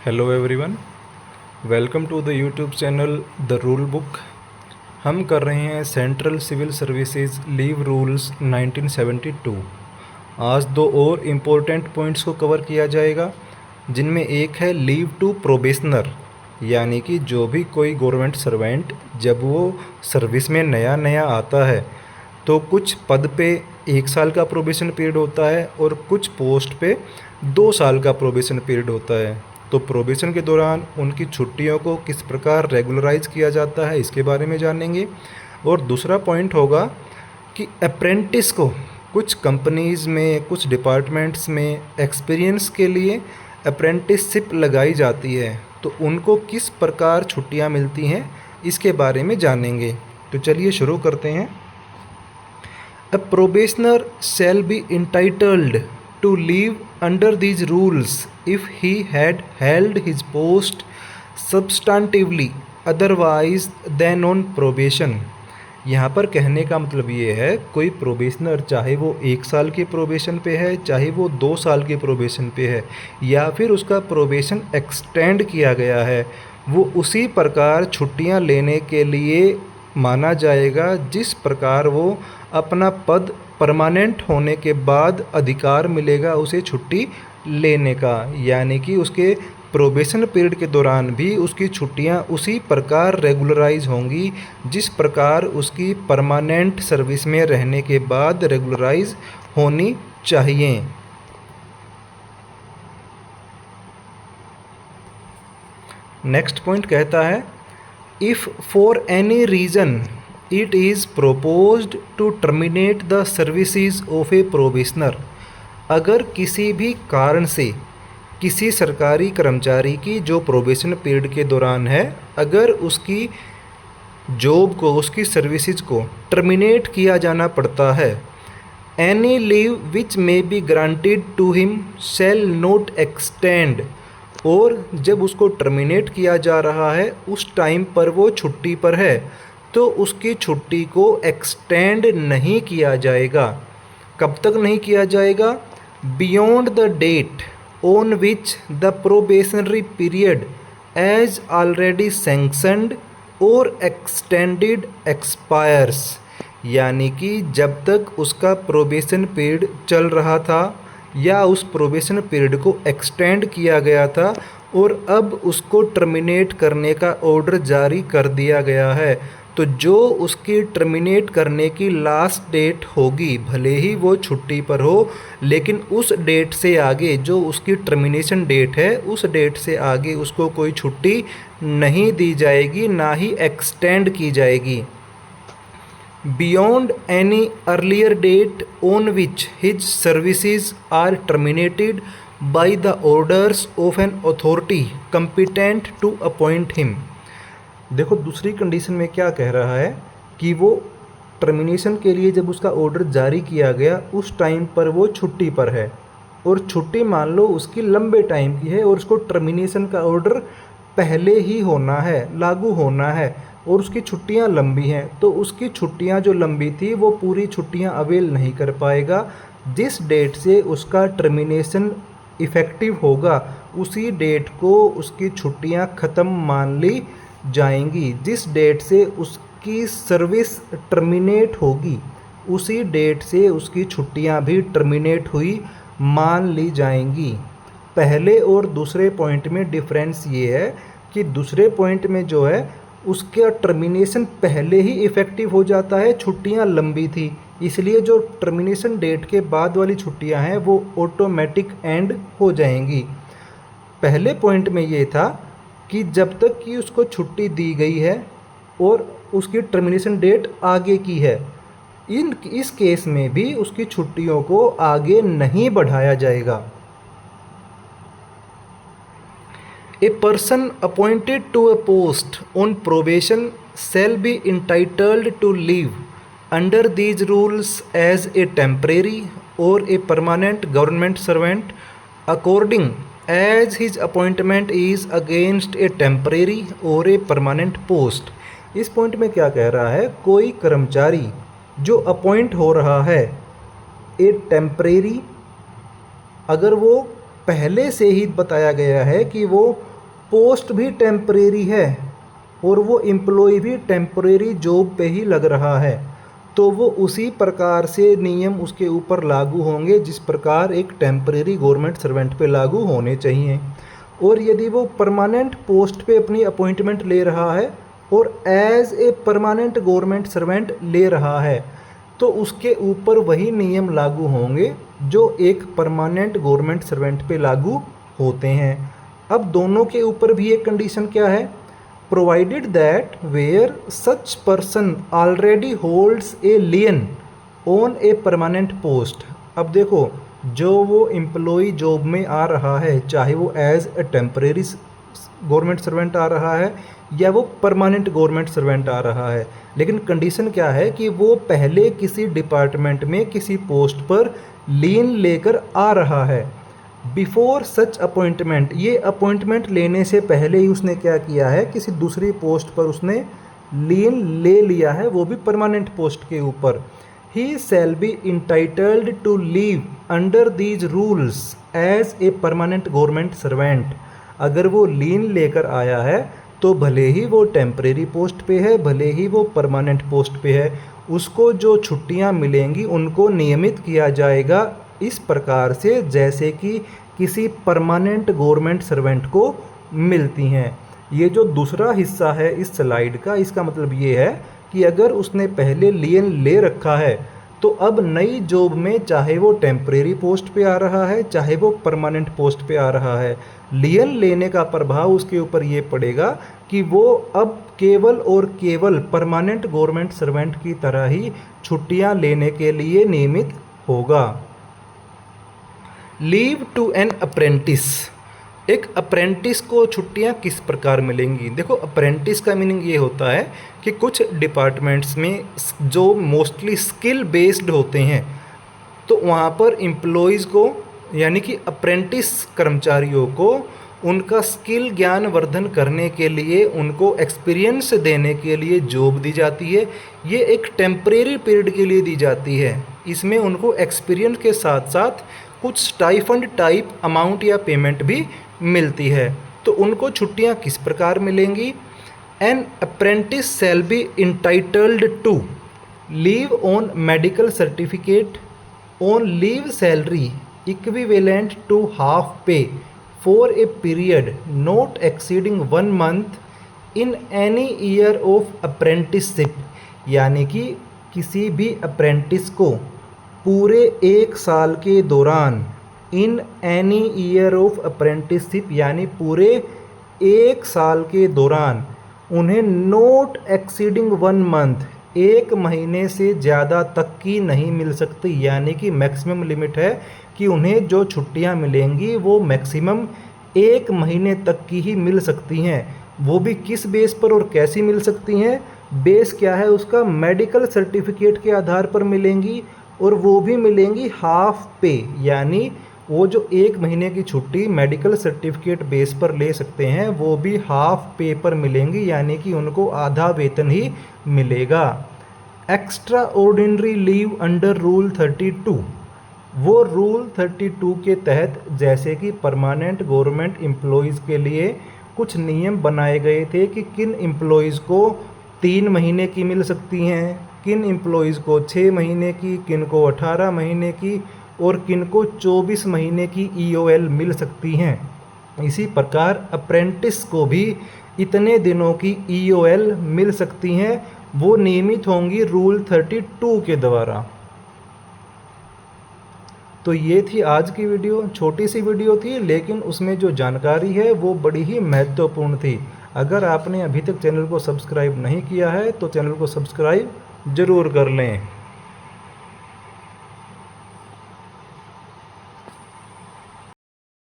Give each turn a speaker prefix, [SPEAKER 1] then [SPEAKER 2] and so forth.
[SPEAKER 1] Hello everyone, welcome to the YouTube channel the rule book. हम कर रहे हैं central civil services leave rules 1972। आज दो और इम्पोर्टेंट पॉइंट्स को कवर किया जाएगा, जिनमें एक है लीव टू प्रोबेशनर, यानी कि जो भी कोई गवर्नमेंट सर्वेंट जब वो सर्विस में नया नया आता है तो कुछ पद पे 1 साल का प्रोबेशन पीरियड होता है और कुछ पोस्ट पे 2 साल का प्रोबेशन पीरियड होता है। तो प्रोबेशन के दौरान उनकी छुट्टियों को किस प्रकार रेगुलराइज किया जाता है, इसके बारे में जानेंगे। और दूसरा पॉइंट होगा कि अप्रेंटिस को कुछ कंपनीज़ में, कुछ डिपार्टमेंट्स में एक्सपीरियंस के लिए अप्रेंटिसशिप लगाई जाती है, तो उनको किस प्रकार छुट्टियां मिलती हैं, इसके बारे में जानेंगे। तो चलिए शुरू करते हैं। A probationer shall be entitled to leave under these rules if he had held his post substantively otherwise than on probation। यहाँ पर कहने का मतलब ये है, कोई प्रोबेशनर चाहे वो 1 साल के प्रोबेशन पे है, चाहे वो 2 साल के प्रोबेशन पे है, या फिर उसका प्रोबेशन एक्सटेंड किया गया है, वो उसी प्रकार छुट्टियां लेने के लिए माना जाएगा जिस प्रकार वो अपना पद परमानेंट होने के बाद अधिकार मिलेगा उसे छुट्टी लेने का। यानी कि उसके प्रोबेशन पीरियड के दौरान भी उसकी छुट्टियां उसी प्रकार रेगुलराइज होंगी जिस प्रकार उसकी परमानेंट सर्विस में रहने के बाद रेगुलराइज होनी चाहिए। नेक्स्ट पॉइंट कहता है, if for any reason it is proposed to terminate the services of a probationer। अगर किसी भी कारण से किसी सरकारी कर्मचारी की जो प्रोबेशन पीरियड के दौरान है, अगर उसकी जॉब को, उसकी सर्विसेज को टर्मिनेट किया जाना पड़ता है, any leave which may be granted to him shall not extend. और जब उसको टर्मिनेट किया जा रहा है उस टाइम पर वो छुट्टी पर है, तो उसकी छुट्टी को एक्सटेंड नहीं किया जाएगा। कब तक नहीं किया जाएगा? Beyond the date on which the probationary period as already sanctioned और एक्सटेंडेड एक्सपायर्स। यानी कि जब तक उसका प्रोबेशन पीरियड चल रहा था या उस प्रोबेशन पीरियड को एक्सटेंड किया गया था और अब उसको टर्मिनेट करने का ऑर्डर जारी कर दिया गया है, तो जो उसकी टर्मिनेट करने की लास्ट डेट होगी, भले ही वो छुट्टी पर हो, लेकिन उस डेट से आगे जो उसकी टर्मिनेशन डेट है, उस डेट से आगे उसको कोई छुट्टी नहीं दी जाएगी, ना ही एक्सटेंड की जाएगी। Beyond any earlier date on which his services are terminated by the orders of an authority competent to appoint him. देखो दूसरी कंडीशन में क्या कह रहा है कि वो टर्मिनेशन के लिए जब उसका ऑर्डर जारी किया गया उस टाइम पर वो छुट्टी पर है, और छुट्टी मान लो उसकी लंबे टाइम की है और उसको टर्मिनेशन का ऑर्डर पहले ही होना है, लागू होना है, और उसकी छुट्टियां लंबी हैं, तो उसकी छुट्टियां जो लंबी थी वो पूरी छुट्टियां अवेल नहीं कर पाएगा। जिस डेट से उसका टर्मिनेशन इफ़ेक्टिव होगा उसी डेट को उसकी छुट्टियां ख़त्म मान ली जाएंगी। जिस डेट से उसकी सर्विस टर्मिनेट होगी उसी डेट से उसकी छुट्टियां भी टर्मिनेट हुई मान ली जाएंगी। पहले और दूसरे पॉइंट में डिफरेंस ये है कि दूसरे पॉइंट में जो है उसका टर्मिनेशन पहले ही इफ़ेक्टिव हो जाता है, छुट्टियां लंबी थी, इसलिए जो टर्मिनेशन डेट के बाद वाली छुट्टियां हैं वो ऑटोमेटिक एंड हो जाएंगी। पहले पॉइंट में ये था कि जब तक कि उसको छुट्टी दी गई है और उसकी टर्मिनेशन डेट आगे की है, इस केस में भी उसकी छुट्टियों को आगे नहीं बढ़ाया जाएगा। A person appointed to a post on probation shall be entitled to leave under these rules as a temporary or a permanent government servant according as his appointment is against a temporary or a permanent post। इस point में क्या कह रहा है, कोई कर्मचारी जो appoint हो रहा है ए टेम्परेरी, अगर वो पहले से ही बताया गया है कि वो पोस्ट भी टेम्परेरी है और वो एम्प्लॉय भी टेम्परेरी जॉब पे ही लग रहा है, तो वो उसी प्रकार से नियम उसके ऊपर लागू होंगे जिस प्रकार एक टेम्परेरी गवर्नमेंट सर्वेंट पे लागू होने चाहिए। और यदि वो परमानेंट पोस्ट पे अपनी अपॉइंटमेंट ले रहा है और as a permanent government servant ले रहा है, तो उसके ऊपर वही नियम लागू होंगे जो एक परमानेंट गवर्नमेंट सर्वेंट पे लागू होते हैं। अब दोनों के ऊपर भी एक कंडीशन क्या है, provided that where such person already holds a lien on a permanent post. अब देखो, जो वो एम्प्लॉय जॉब में आ रहा है, चाहे वो as a temporary government servant आ रहा है या वो परमानेंट गवर्नमेंट सर्वेंट आ रहा है, लेकिन कंडीशन क्या है कि वो पहले किसी डिपार्टमेंट में किसी पोस्ट पर लीन लेकर आ रहा है। बिफोर सच अपॉइंटमेंट, ये अपॉइंटमेंट लेने से पहले ही उसने क्या किया है, किसी दूसरी पोस्ट पर उसने लीन ले लिया है, वो भी परमानेंट पोस्ट के ऊपर। He shall be entitled to leave under these rules as a permanent government servant. अगर वो लीन लेकर आया है तो भले ही वो टेम्परेरी पोस्ट पे है, भले ही वो परमानेंट पोस्ट पे है, उसको जो छुट्टियां मिलेंगी उनको नियमित किया जाएगा इस प्रकार से जैसे कि किसी परमानेंट गवर्नमेंट सर्वेंट को मिलती हैं। ये जो दूसरा हिस्सा है इस स्लाइड का, इसका मतलब ये है कि अगर उसने पहले लियन ले रखा है तो अब नई जॉब में चाहे वो टेम्परेरी पोस्ट पे आ रहा है चाहे वो परमानेंट पोस्ट पे आ रहा है, लियन लेने का प्रभाव उसके ऊपर ये पड़ेगा कि वो अब केवल और केवल परमानेंट गवर्नमेंट सर्वेंट की तरह ही छुट्टियां लेने के लिए नियमित होगा। लीव टू एन अप्रेंटिस, एक अप्रेंटिस को छुट्टियां किस प्रकार मिलेंगी। देखो, अप्रेंटिस का मीनिंग ये होता है कि कुछ डिपार्टमेंट्स में जो मोस्टली स्किल बेस्ड होते हैं, तो वहाँ पर एम्प्लॉयज़ को यानी कि अप्रेंटिस कर्मचारियों को उनका स्किल ज्ञान वर्धन करने के लिए, उनको एक्सपीरियंस देने के लिए जॉब दी जाती है। ये एक टेम्परेरी पीरियड के लिए दी जाती है। इसमें उनको एक्सपीरियंस के साथ साथ कुछ स्टाइफंड टाइप अमाउंट या पेमेंट भी मिलती है। तो उनको छुट्टियां किस प्रकार मिलेंगी। An apprentice shall be entitled to leave on medical certificate on leave salary equivalent to half pay for a period not exceeding 1 month in any year of apprenticeship. यानी कि किसी भी अप्रेंटिस को पूरे 1 साल के दौरान, इन एनी ईयर ऑफ अप्रेंटिसशिप यानी पूरे 1 साल के दौरान, उन्हें नॉट एक्सीडिंग 1 मंथ, 1 महीने से ज़्यादा तक की नहीं मिल सकती। यानी कि मैक्सिमम लिमिट है कि उन्हें जो छुट्टियां मिलेंगी वो मैक्सिमम 1 महीने तक की ही मिल सकती हैं। वो भी किस बेस पर और कैसी मिल सकती हैं, बेस क्या है उसका, मेडिकल सर्टिफिकेट के आधार पर मिलेंगी, और वो भी मिलेंगी हाफ पे। यानी वो जो 1 महीने की छुट्टी मेडिकल सर्टिफिकेट बेस पर ले सकते हैं वो भी हाफ पे पर मिलेंगी, यानी कि उनको आधा वेतन ही मिलेगा। Extra ordinary leave under rule 32, वो रूल 32 के तहत जैसे कि परमानेंट गवर्नमेंट एम्प्लॉयज़ के लिए कुछ नियम बनाए गए थे कि किन एम्प्लॉयज़ को 3 महीने की मिल सकती हैं, किन एम्प्लॉयज़ को 6 महीने की, किन को 18 महीने की और किन को 24 महीने की EOL मिल सकती हैं। इसी प्रकार अप्रेंटिस को भी इतने दिनों की EOL मिल सकती हैं, वो नियमित होंगी रूल 32 के द्वारा। तो ये थी आज की वीडियो, छोटी सी वीडियो थी लेकिन उसमें जो जानकारी है वो बड़ी ही महत्वपूर्ण थी। अगर आपने अभी तक चैनल को सब्सक्राइब नहीं किया है तो चैनल को सब्सक्राइब ज़रूर कर लें।